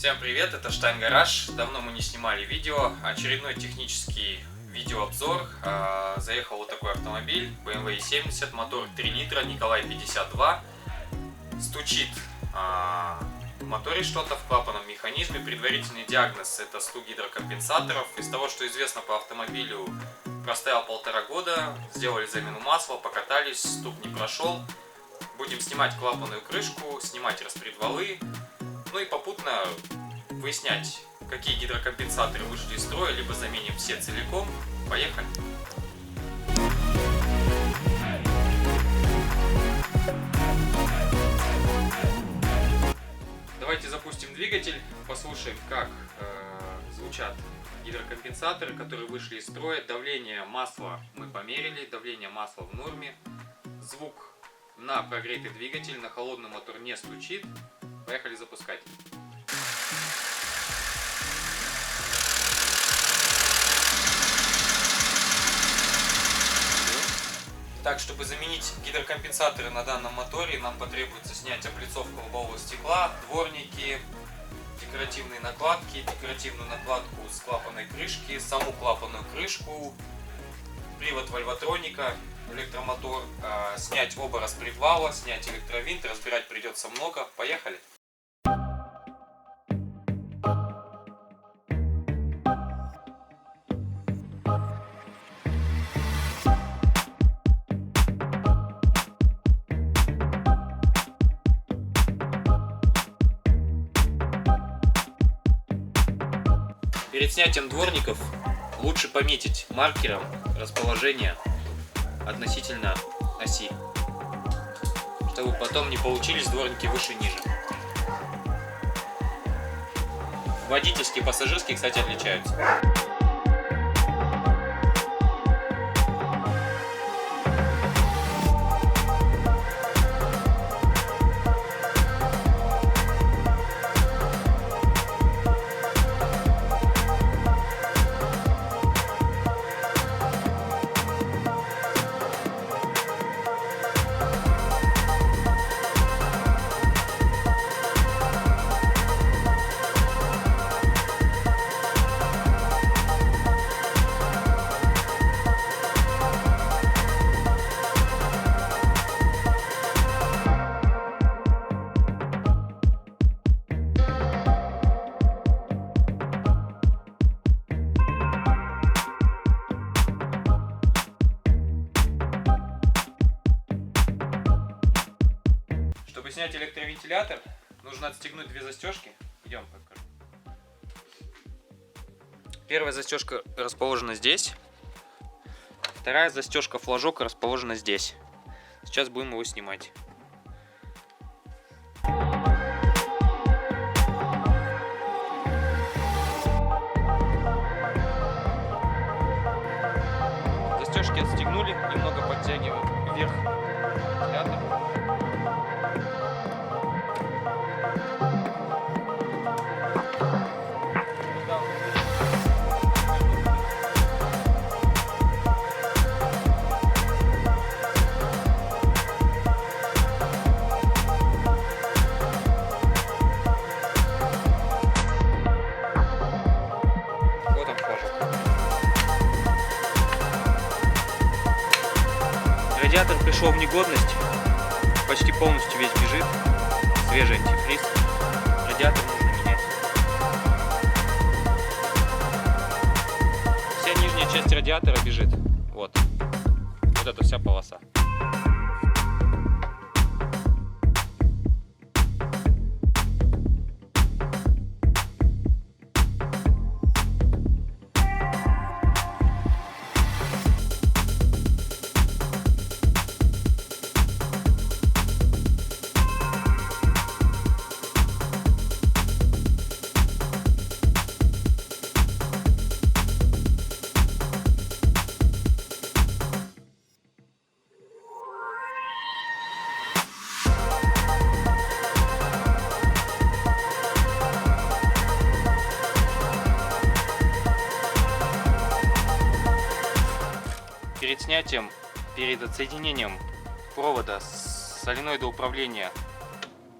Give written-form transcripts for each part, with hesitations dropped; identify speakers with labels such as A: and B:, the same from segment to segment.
A: Всем привет, это Штайн Гараж. Давно мы не снимали видео. Очередной технический видеообзор. Заехал вот такой автомобиль BMW i70, мотор 3 литра, Николай 52. Стучит в моторе что-то, в клапанном механизме. Предварительный диагноз — это стук гидрокомпенсаторов. Из того, что известно по автомобилю, простоял 1,5 года. Сделали замену масла, покатались, стук не прошел. Будем снимать клапанную крышку, снимать распредвалы. Ну и попутно выяснять, какие гидрокомпенсаторы вышли из строя, либо заменим все целиком. Поехали! Давайте запустим двигатель, послушаем, как звучат гидрокомпенсаторы, которые вышли из строя. Давление масла мы померили, давление масла в норме. Звук на прогретый двигатель, на холодный мотор не стучит. Поехали запускать. Так, чтобы заменить гидрокомпенсаторы на данном моторе, нам потребуется снять облицовку лобового стекла, дворники, декоративные накладки, декоративную накладку с клапанной крышки, саму клапанную крышку, привод вольвотроника, электромотор, снять оба распредвала, снять электровинт. Разбирать придется много. Поехали! Перед снятием дворников лучше пометить маркером расположение относительно оси, чтобы потом не получились дворники выше и ниже. Водительские и пассажирские, кстати, отличаются. Чтобы снять электровентилятор, нужно отстегнуть две застежки. Идем покажу. Первая застежка расположена здесь. Вторая застежка флажок расположена здесь. Сейчас будем его снимать. Застежки отстегнули, немного подтягиваем вверх вентилятор. Радиатор пришел в негодность, почти полностью весь бежит, свежий антифриз, радиатор нужно менять. Вся нижняя часть радиатора бежит, вот эта вся полоса. Перед снятием, перед отсоединением провода с соленоида управления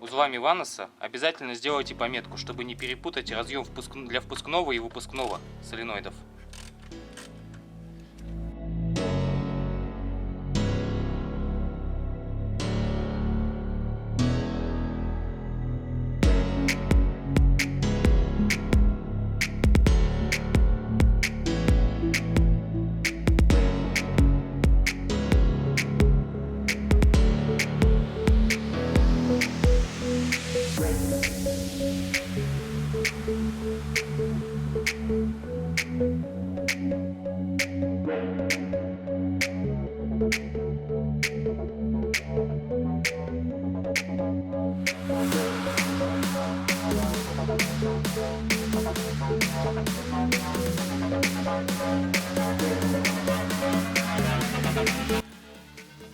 A: узлами Ваноса, обязательно сделайте пометку, чтобы не перепутать разъем для впускного и выпускного соленоидов.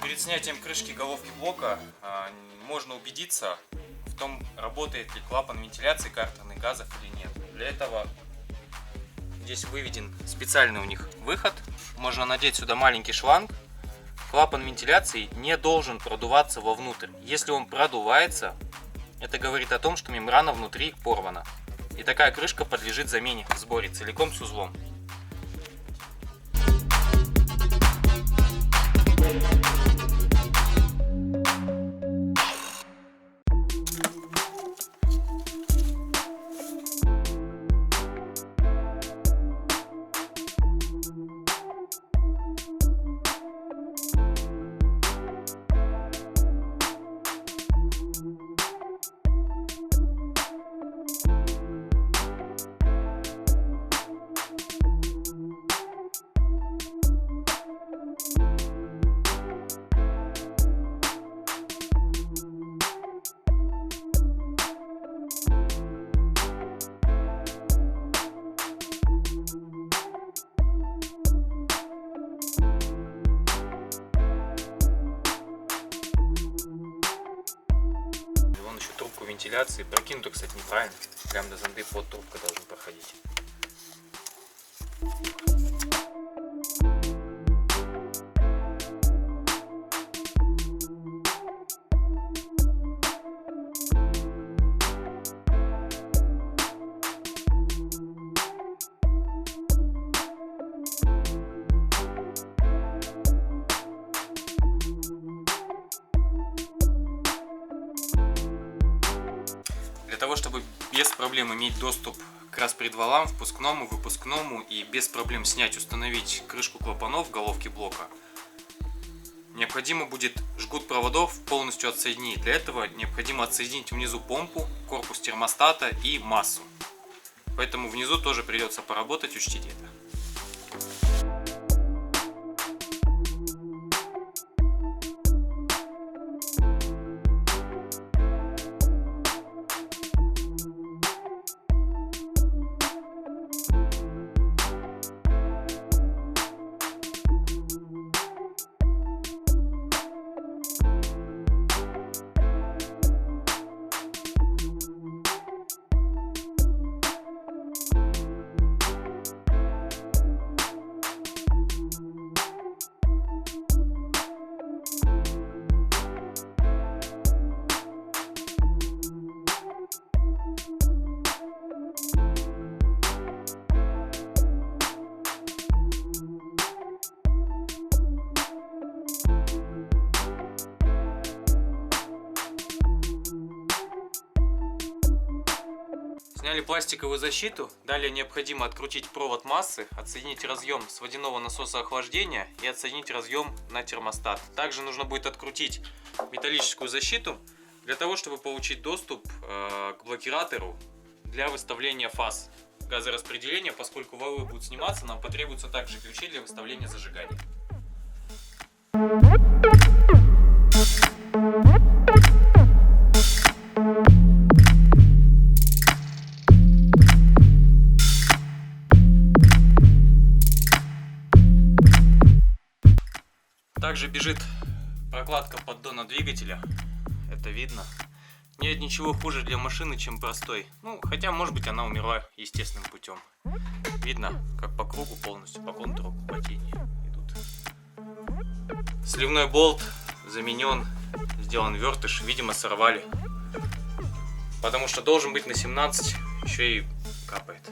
A: Перед снятием крышки головки блока можно убедиться в том, работает ли клапан вентиляции картерных газов или нет. Для этого здесь выведен специальный у них выход. Можно надеть сюда маленький шланг. Клапан вентиляции не должен продуваться вовнутрь. Если он продувается, это говорит о том, что мембрана внутри порвана. И такая крышка подлежит замене в сборе целиком с узлом. Трубку вентиляции прокинута, кстати, неправильно. Прям до зонды под трубкой должен проходить. Для того, чтобы без проблем иметь доступ к распредвалам, впускному, выпускному и без проблем снять, установить крышку клапанов головки блока, необходимо будет жгут проводов полностью отсоединить. Для этого необходимо отсоединить внизу помпу, корпус термостата и массу. Поэтому внизу тоже придется поработать, учтите это. Сняли пластиковую защиту, далее необходимо открутить провод массы, отсоединить разъем с водяного насоса охлаждения и отсоединить разъем на термостат. Также нужно будет открутить металлическую защиту для того, чтобы получить доступ к блокиратору для выставления фаз газораспределения. Поскольку валы будут сниматься, нам потребуются также ключи для выставления зажигания. Также бежит прокладка поддона двигателя, это видно. Нет ничего хуже для машины, чем простой. Ну, хотя, может быть, она умерла естественным путем. Видно, как по кругу полностью, по контуру плотине идут. Сливной болт заменен, сделан вертыш, видимо, сорвали Потому что должен быть на 17, еще и капает.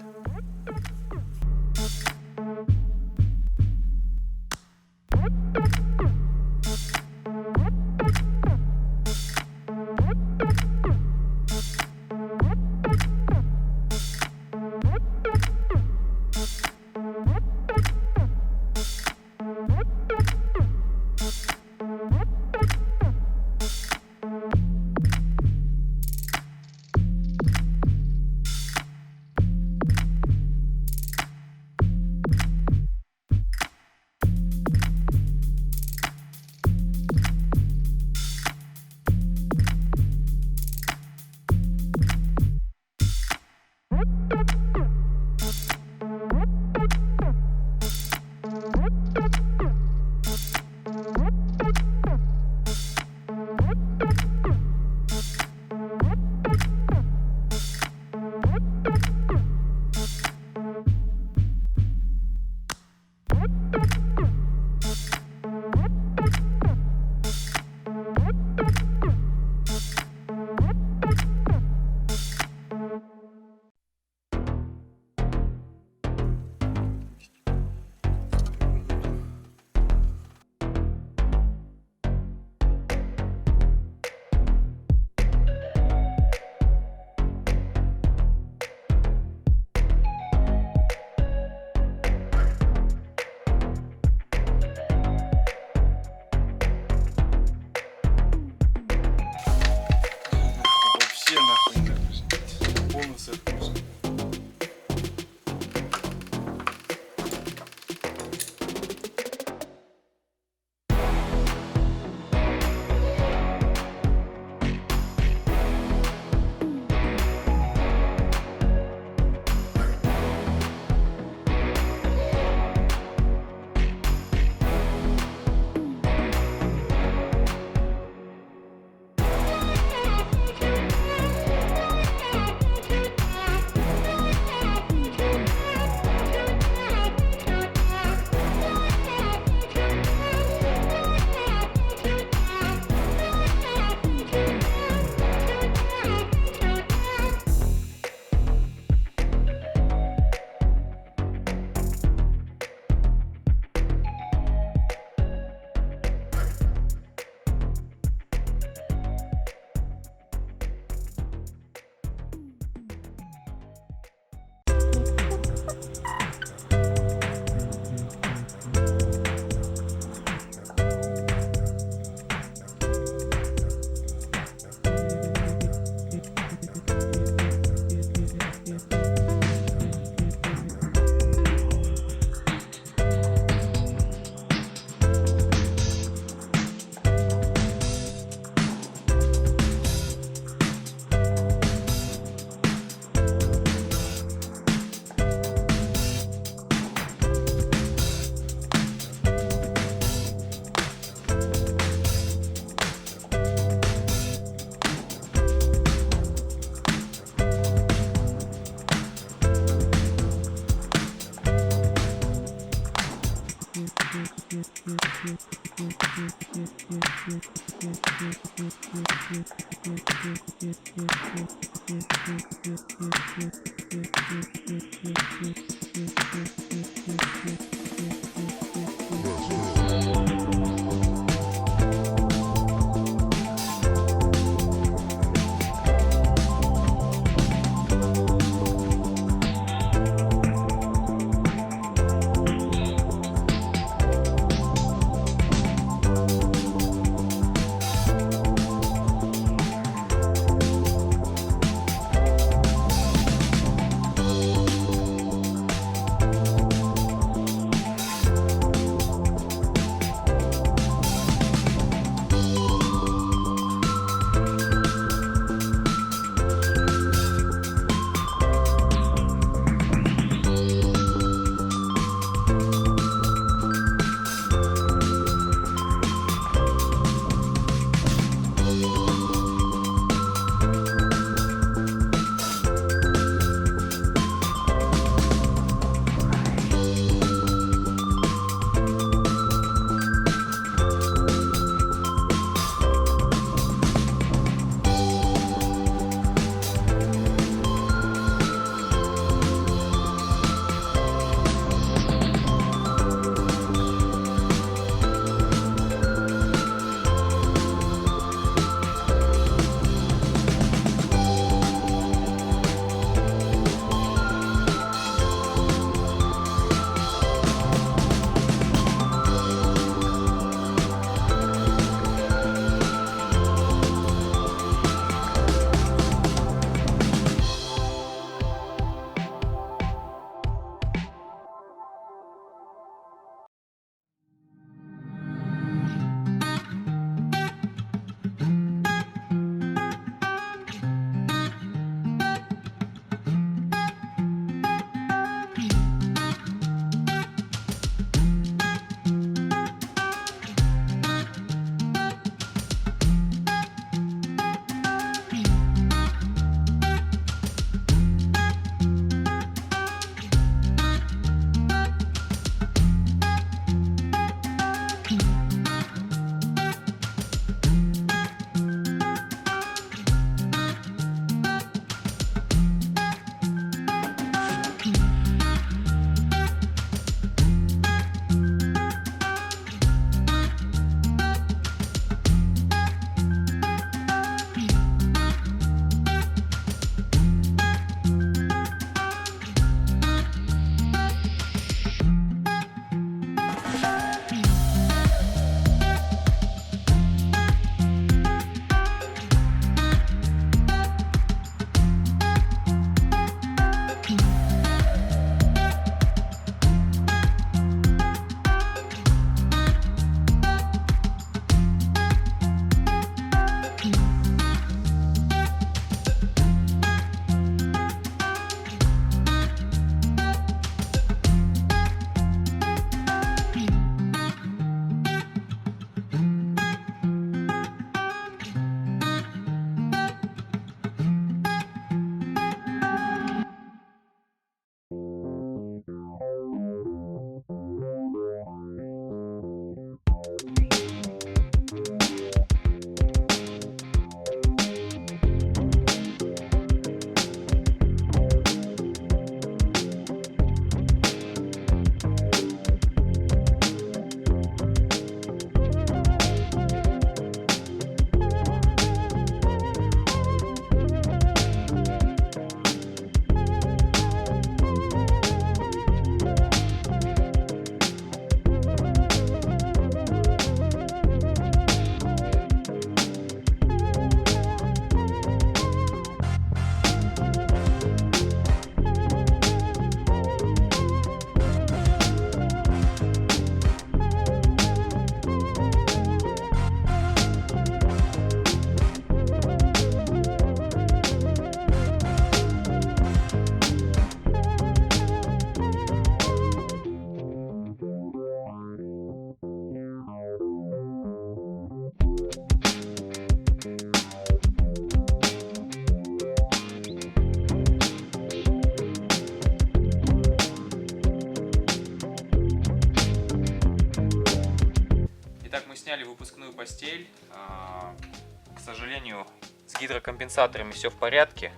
A: постель. К сожалению, с гидрокомпенсаторами все в порядке.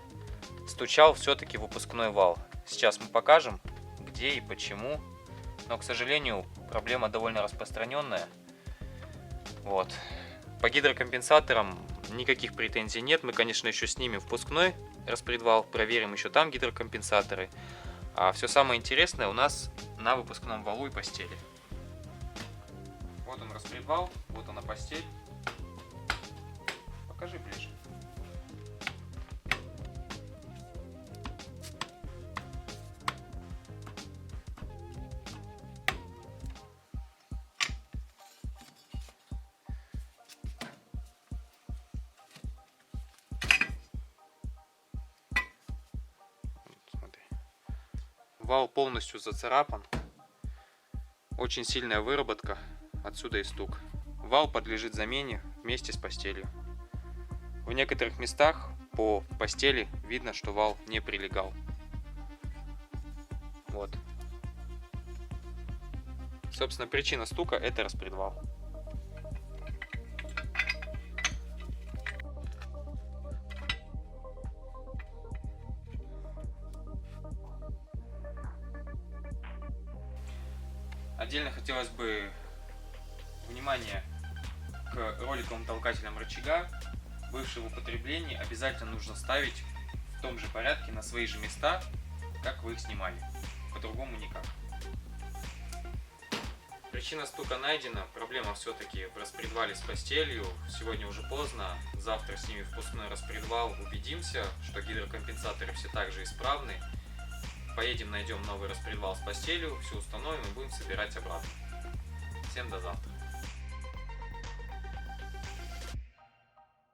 A: Стучал все-таки выпускной вал. Сейчас мы покажем, где и почему. Но, к сожалению, проблема довольно распространенная. Вот. По гидрокомпенсаторам никаких претензий нет. Мы, конечно, еще снимем впускной распредвал, проверим еще там гидрокомпенсаторы. А все самое интересное у нас на выпускном валу и постели. Вот он распредвал, вот она постель. Покажи ближе. Смотри. Вал полностью зацарапан. Очень сильная выработка. Отсюда и стук. Вал подлежит замене вместе с постелью. В некоторых местах по постели видно, что вал не прилегал. Вот. Собственно, причина стука — это распредвал. Отдельно хотелось бы внимание к роликовым толкателям рычага. Бывшие в употреблении обязательно нужно ставить в том же порядке на свои же места, как вы их снимали. По-другому никак. Причина стука найдена. Проблема все-таки в распредвале с постелью. Сегодня уже поздно. Завтра снимем впускной распредвал. Убедимся, что гидрокомпенсаторы все так же исправны. Поедем, найдем новый распредвал с постелью, все установим и будем собирать обратно. Всем до завтра.